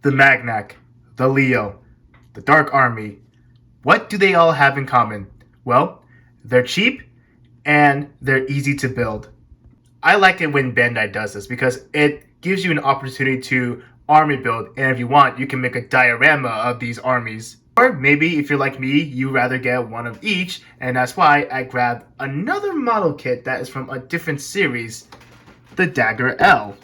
the Magnac, the Leo, the Dark Army. What do they all have in common? Well, they're cheap and they're easy to build. I like it when Bandai does this because it gives you an opportunity to army build, and if you want, you can make a diorama of these armies. Or maybe if you're like me, you rather get one of each, and that's why I grabbed another model kit that is from a different series, the Dagger L.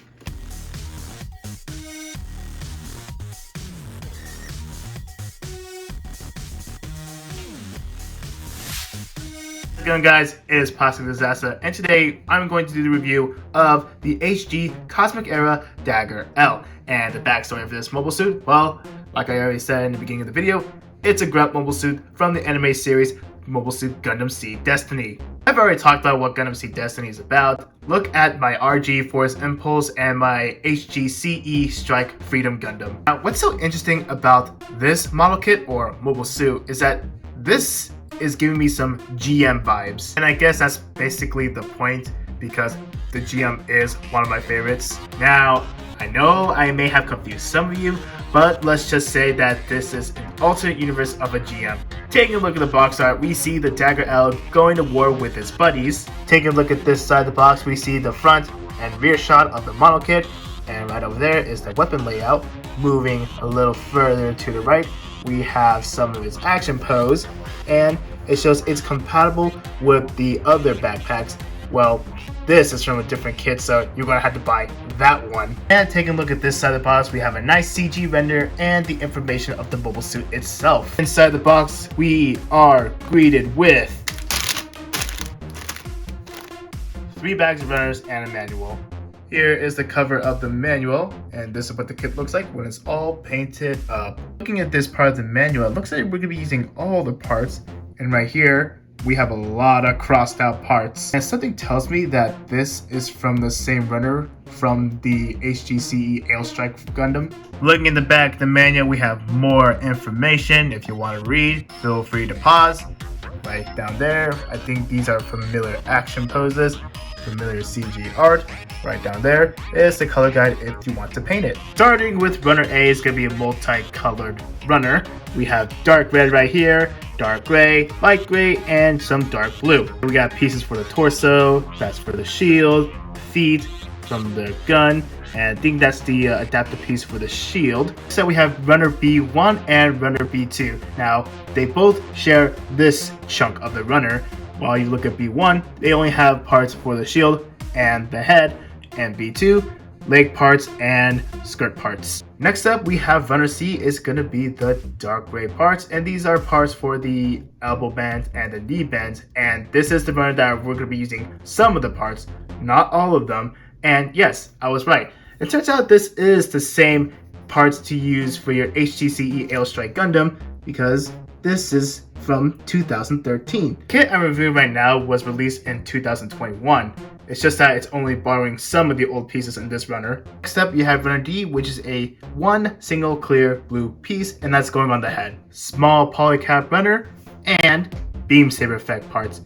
How's it going, guys? It is possibly Disasta, and today I'm going to do the review of the HG Cosmic Era Dagger L. And the backstory for this mobile suit, well, like I already said in the beginning of the video, it's a GRUNT mobile suit from the anime series Mobile Suit Gundam Seed Destiny. I've already talked about what Gundam Seed Destiny is about. Look at my RG Force Impulse and my HGCE Strike Freedom Gundam. Now, what's so interesting about this model kit or mobile suit is that this is giving me some GM vibes. And I guess that's basically the point because the GM is one of my favorites. Now, I know I may have confused some of you, but let's just say that this is an alternate universe of a GM. Taking a look at the box art, we see the Dagger L going to war with his buddies. Taking a look at this side of the box, we see the front and rear shot of the model kit. And right over there is the weapon layout. Moving a little further to the right, we have some of its action pose. And it shows it's compatible with the other backpacks. Well, this is from a different kit, so you're going to have to buy that one. And taking a look at this side of the box, we have a nice CG render and the information of the mobile suit itself. Inside the box, we are greeted with 3 bags of runners and a manual. Here is the cover of the manual, and this is what the kit looks like when it's all painted up. Looking at this part of the manual, it looks like we're going to be using all the parts, and right here, we have a lot of crossed out parts. And something tells me that this is from the same runner from the HGCE Ailstrike Gundam. Looking in the back of the manual, we have more information. If you want to read, feel free to pause. Right down there, I think these are familiar action poses, familiar CG art. Right down there is the color guide if you want to paint it. Starting with runner A is going to be a multicolored runner. We have dark red right here, dark gray, light gray, and some dark blue. We got pieces for the torso, that's for the shield, feet from the gun, and I think that's the adaptive piece for the shield. So we have runner B1 and runner B2. Now, they both share this chunk of the runner. While you look at B1, they only have parts for the shield and the head, and B2, leg parts and skirt parts. Next up, we have runner C is going to be the dark gray parts, and these are parts for the elbow band and the knee bands, and this is the runner that we're going to be using some of the parts, not all of them. And yes, I was right. It turns out this is the same parts to use for your HGCE Ailstrike Gundam because this is from 2013. The kit I'm reviewing right now was released in 2021. It's just that it's only borrowing some of the old pieces in this runner. Next up, you have runner D, which is a one single clear blue piece, and that's going on the head. Small polycap runner and beam saber effect parts.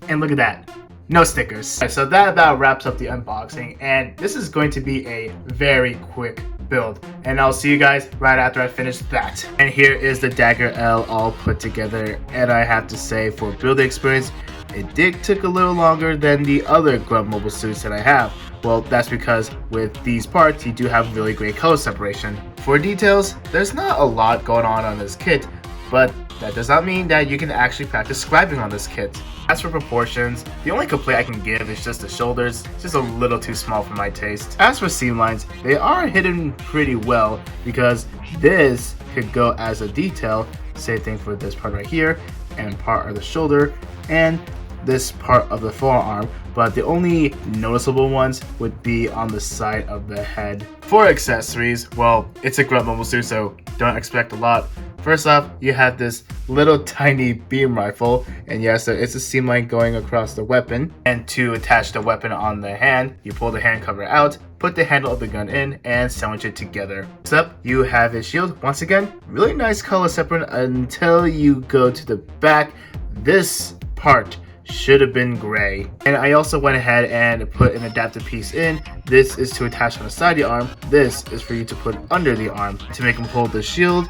And look at that, no stickers. So that about wraps up the unboxing, and this is going to be a very quick build, and I'll see you guys right after I finish that. And here is the Dagger L all put together, and I have to say, for building experience, it took a little longer than the other GRUNT mobile suits that I have. Well, that's because with these parts, you do have really great color separation. For details, there's not a lot going on this kit, but that does not mean that you can actually practice scribing on this kit. As for proportions, the only complaint I can give is just the shoulders, just a little too small for my taste. As for seam lines, they are hidden pretty well because this could go as a detail. Same thing for this part right here, and part of the shoulder, and this part of the forearm, but the only noticeable ones would be on the side of the head. For accessories, well, it's a GRUNT mobile suit, so don't expect a lot. First off, you have this little tiny beam rifle, and yes, it's a seam line going across the weapon. And to attach the weapon on the hand, you pull the hand cover out, put the handle of the gun in, and sandwich it together. Next up, you have his shield. Once again, really nice color separate until you go to the back. This part should have been gray. And I also went ahead and put an adaptive piece in. This is to attach on the side of the arm. This is for you to put under the arm. To make him hold the shield,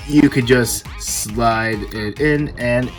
you could just slide it in and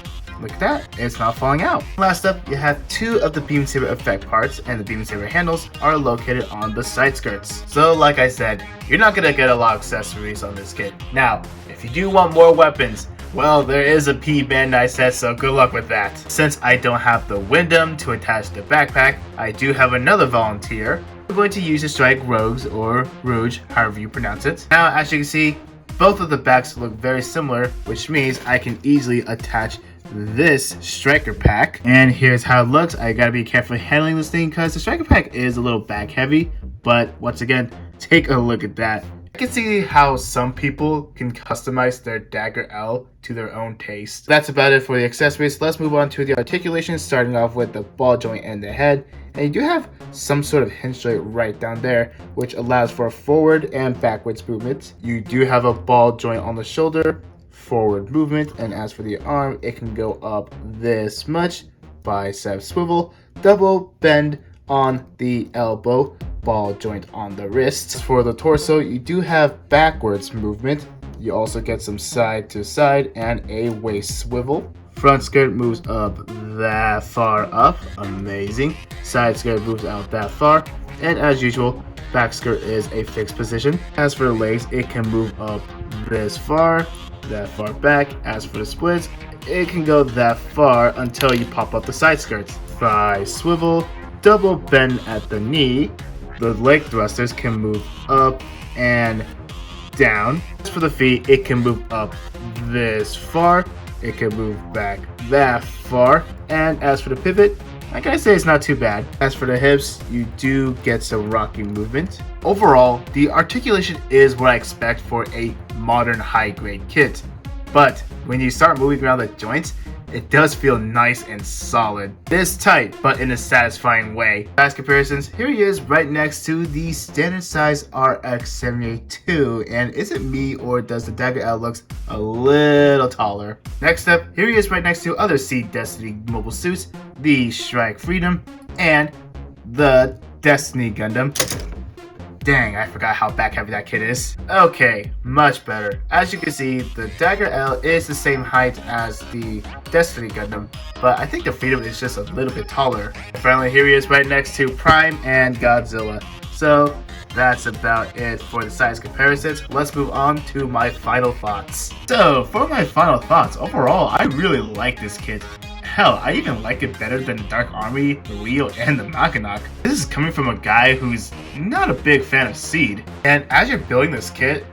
look at that, it's not falling out. Last up, you have two of the beam saber effect parts, and the beam saber handles are located on the side skirts. So like I said, you're not gonna get a lot of accessories on this kit. Now, if you do want more weapons, well, there is a P-Bandai set, so good luck with that. Since I don't have the Windom to attach the backpack, I do have another volunteer. I'm going to use to strike rogues, or rouge, however you pronounce it. Now, as you can see, both of the backs look very similar, which means I can easily attach this striker pack. And here's how it looks. I gotta be carefully handling this thing because the striker pack is a little back heavy, but once again, take a look at that. I can see how some people can customize their Dagger L to their own taste. That's about it for the accessories. Let's move on to the articulation, starting off with the ball joint and the head. And you do have some sort of hinge joint right down there, which allows for forward and backwards movement. You do have a ball joint on the shoulder, forward movement, and as for the arm, it can go up this much, bicep swivel, double bend on the elbow, ball joint on the wrist. For the torso, you do have backwards movement. You also get some side to side and a waist swivel. Front skirt moves up that far up, amazing. Side skirt moves out that far, and as usual, back skirt is a fixed position. As for the legs, it can move up this far, that far back. As for the splits, it can go that far until you pop up the side skirts. Thigh swivel, double bend at the knee. The leg thrusters can move up and down. As for the feet, it can move up this far, it can move back that far, and as for the pivot, I gotta say it's not too bad. As for the hips, you do get some rocking movement. Overall, the articulation is what I expect for a modern high-grade kit, but when you start moving around the joints, it does feel nice and solid. It is tight, but in a satisfying way. Size comparisons, here he is right next to the standard size RX-78-2, and is it me or does the Dagger L looks a little taller? Next up, here he is right next to other Seed Destiny mobile suits, the Strike Freedom, and the Destiny Gundam. Dang, I forgot how back heavy that kit is. Okay, much better. As you can see, the Dagger L is the same height as the Destiny Gundam, but I think the Freedom is just a little bit taller. Finally, here he is right next to Prime and Godzilla. So that's about it for the size comparisons. Let's move on to my final thoughts. So for my final thoughts, overall, I really like this kit. Hell, I even like it better than the Dark Army, the Leo, and the Mackinac. This is coming from a guy who's not a big fan of Seed. And as you're building this kit,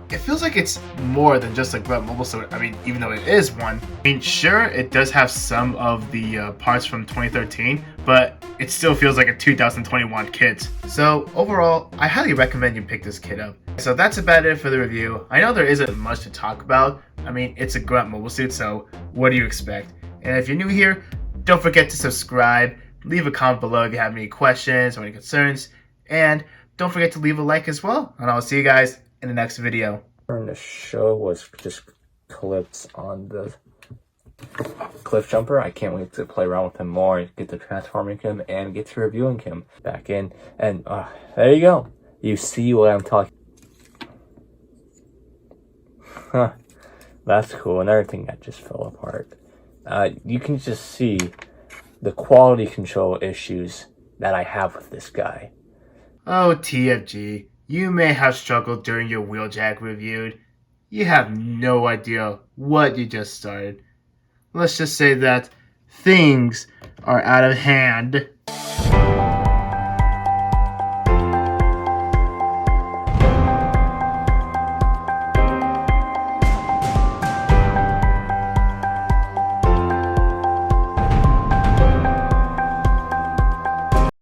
it feels like it's more than just a Grunt mobile suit. I mean, even though it is one. I mean, sure, it does have some of the parts from 2013, but it still feels like a 2021 kit. So overall, I highly recommend you pick this kit up. So that's about it for the review. I know there isn't much to talk about. I mean, it's a Grunt mobile suit, so what do you expect? And if you're new here, don't forget to subscribe, leave a comment below if you have any questions or any concerns, and don't forget to leave a like as well. And I'll see you guys in the next video. The show was just clips on the Cliff Jumper. I can't wait to play around with him more, get to transforming him, and get to reviewing him back in. And there you go. You see what I'm talking. Huh. That's cool. Another thing that just fell apart. You can just see the quality control issues that I have with this guy. Oh, TFG, you may have struggled during your Wheeljack review. You have no idea what you just started. Let's just say that things are out of hand.